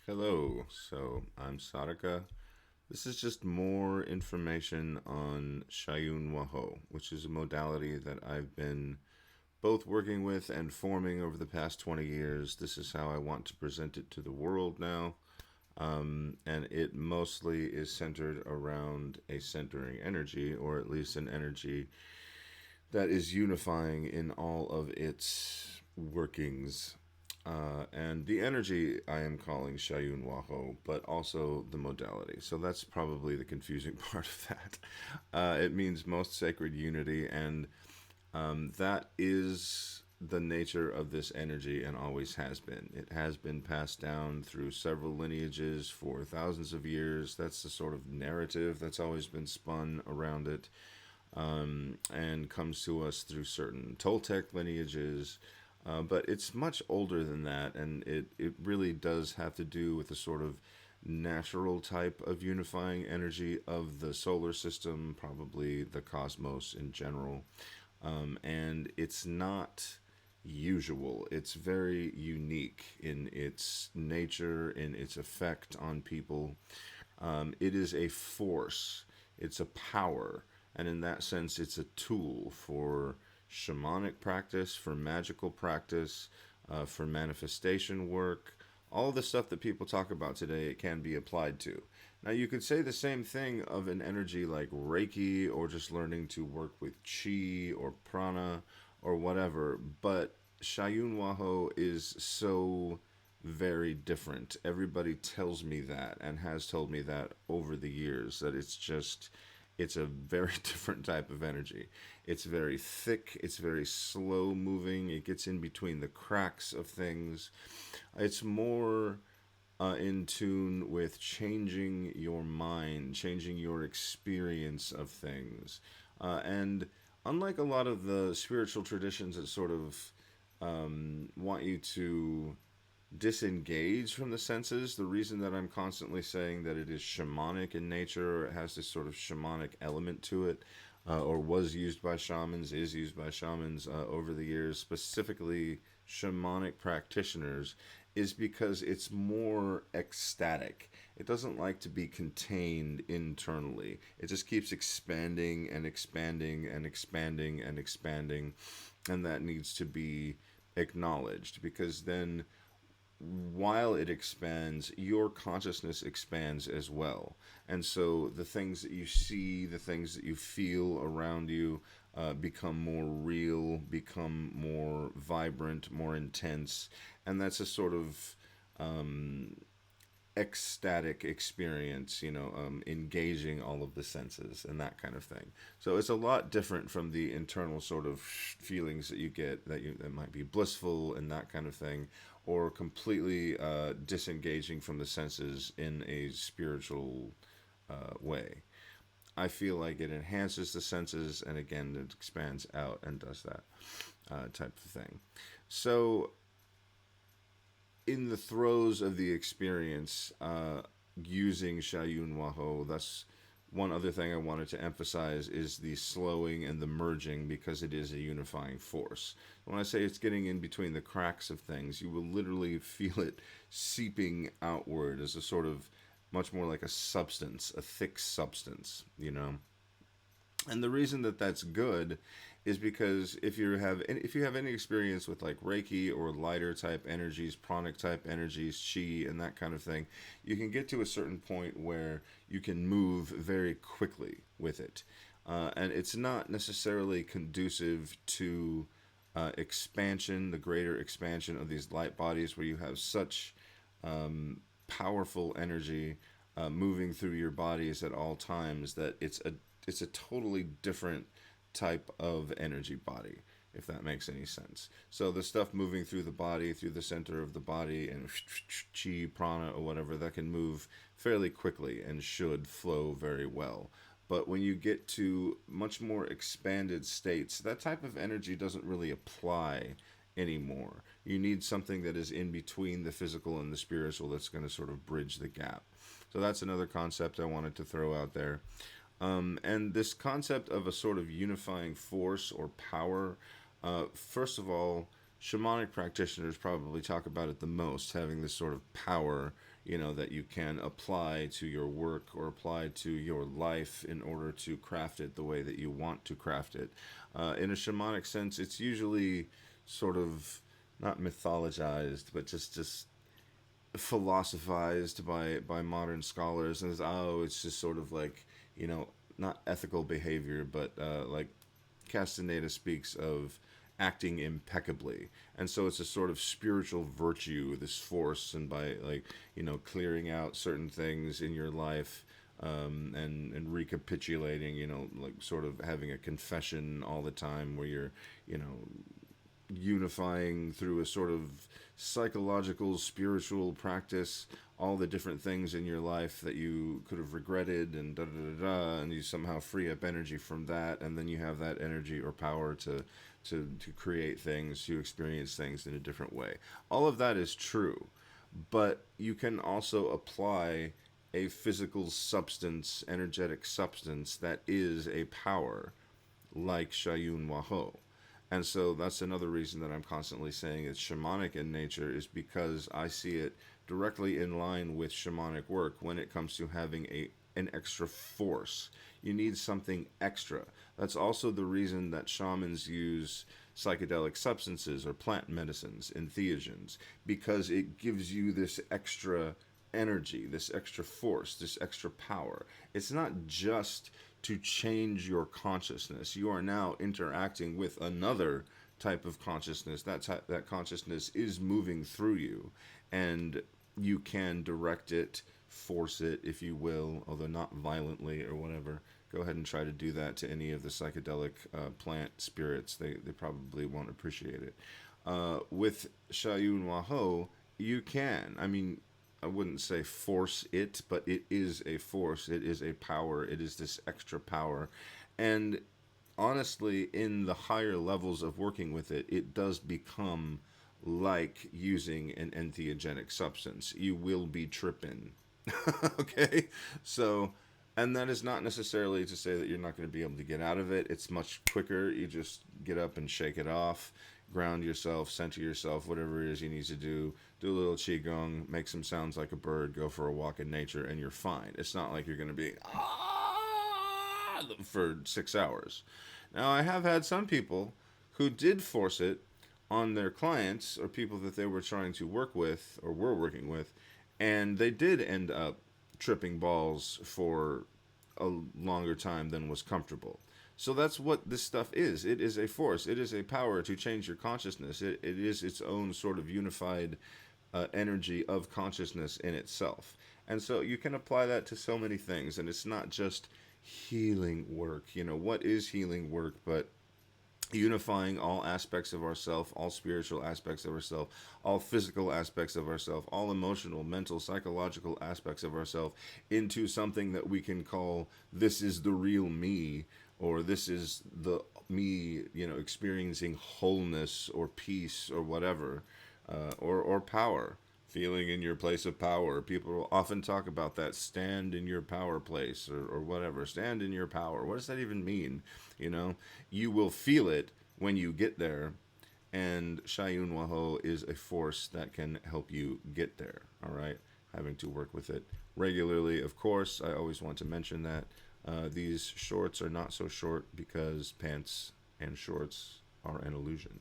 Hello, so I'm Sadaka. This is just more information on Xayún Wahó, which is a modality that I've been both working with and forming over the past 20 years. This is how I want to present it to the world now. And it mostly is centered around a centering energy, or at least an energy that is unifying in all of its workings. And the energy I am calling Xayún Wahó, but also the modality. So that's probably the confusing part of that. It means most sacred unity, and that is the nature of this energy and always has been. It has been passed down through several lineages for thousands of years. That's the sort of narrative that's always been spun around it, and comes to us through certain Toltec lineages. But it's much older than that, and it really does have to do with the sort of natural type of unifying energy of the solar system, probably the cosmos in general. And it's not usual. It's very unique in its nature, in its effect on people. It is a force, it's a power, and in that sense, it's a tool for shamanic practice, for magical practice, for manifestation work. All the stuff that people talk about today, it can be applied to. Now, you could say the same thing of an energy like Reiki, or just learning to work with chi or prana or whatever, but Xayún Wahó is so very different. Everybody tells me that and has told me that over the years, that it's a very different type of energy. It's very thick, it's very slow moving, it gets in between the cracks of things. It's more in tune with changing your mind, changing your experience of things. And unlike a lot of the spiritual traditions that sort of want you to disengage from the senses, the reason that I'm constantly saying that it is shamanic in nature, or it has this sort of shamanic element to it, or was used by shamans, is used by shamans over the years, specifically shamanic practitioners, is because it's more ecstatic. It doesn't like to be contained internally. It just keeps expanding and expanding and expanding and expanding, and that needs to be acknowledged, because then while it expands, your consciousness expands as well. And so the things that you see, the things that you feel around you, become more real, become more vibrant, more intense. And that's a sort of ecstatic experience, engaging all of the senses and that kind of thing. So it's a lot different from the internal sort of feelings that you get, that might be blissful and that kind of thing, or completely disengaging from the senses in a spiritual way. I feel like it enhances the senses, and again, it expands out and does that type of thing. So in the throes of the experience, using Xayún Wahó, that's one other thing I wanted to emphasize, is the slowing and the merging, because it is a unifying force. When I say it's getting in between the cracks of things, you will literally feel it seeping outward as a sort of much more like a substance, a thick substance. And the reason that that's good is because if you have any experience with like Reiki or lighter type energies, pranic type energies, chi and that kind of thing, you can get to a certain point where you can move very quickly with it, and it's not necessarily conducive to expansion, the greater expansion of these light bodies, where you have such powerful energy moving through your bodies at all times, that it's a totally different type of energy body, if that makes any sense. So the stuff moving through the body, through the center of the body, and chi, prana, or whatever, that can move fairly quickly and should flow very well. But when you get to much more expanded states, that type of energy doesn't really apply anymore. You need something that is in between the physical and the spiritual, that's going to sort of bridge the gap. So that's another concept I wanted to throw out there. And this concept of a sort of unifying force or power, first of all, shamanic practitioners probably talk about it the most, having this sort of power that you can apply to your work or apply to your life in order to craft it the way that you want to craft it. In a shamanic sense, it's usually sort of not mythologized, but just philosophized by modern scholars, and it's just sort of like, not ethical behavior, but like Castaneda speaks of acting impeccably. And so it's a sort of spiritual virtue, this force, and by, like, clearing out certain things in your life, and recapitulating, like sort of having a confession all the time where you're, you know, unifying through a sort of psychological, spiritual practice all the different things in your life that you could have regretted, and da da da da, and you somehow free up energy from that, and then you have that energy or power to create things, to experience things in a different way. All of that is true, but you can also apply a physical substance, energetic substance that is a power, like Xayún Wahó. And so that's another reason that I'm constantly saying it's shamanic in nature, is because I see it directly in line with shamanic work when it comes to having an extra force. You need something extra. That's also the reason that shamans use psychedelic substances or plant medicines, entheogens, because it gives you this extra energy, this extra force, this extra power. It's not just to change your consciousness. You are now interacting with another type of consciousness. That consciousness is moving through you, and you can direct it, force it, if you will, although not violently or whatever. Go ahead and try to do that to any of the psychedelic plant spirits. They probably won't appreciate it. With Xayún Wahó, you can. I mean, I wouldn't say force it, but it is a force. It is a power. It is this extra power. And honestly, in the higher levels of working with it, it does become like using an entheogenic substance. You will be tripping. Okay? So, and that is not necessarily to say that you're not going to be able to get out of it. It's much quicker. You just get up and shake it off, ground yourself, center yourself, whatever it is you need to do a little qigong, make some sounds like a bird, go for a walk in nature, and you're fine. It's not like you're going to be for 6 hours. Now, I have had some people who did force it on their clients or people that they were trying to work with or were working with, and they did end up tripping balls for a longer time than was comfortable. So that's what this stuff is. It is a force. It is a power to change your consciousness. It is its own sort of unified energy of consciousness in itself. And so you can apply that to so many things. And it's not just healing work. What is healing work but unifying all aspects of ourself, all spiritual aspects of ourself, all physical aspects of ourself, all emotional, mental, psychological aspects of ourself into something that we can call this is the real me, or this is the me, experiencing wholeness or peace or whatever, or power, feeling in your place of power. People often talk about that, stand in your power place, or whatever, stand in your power. What does that even mean? You will feel it when you get there, and Xayún Wahó is a force that can help you get there, all right? Having to work with it regularly, of course. I always want to mention that. These shorts are not so short because pants and shorts are an illusion.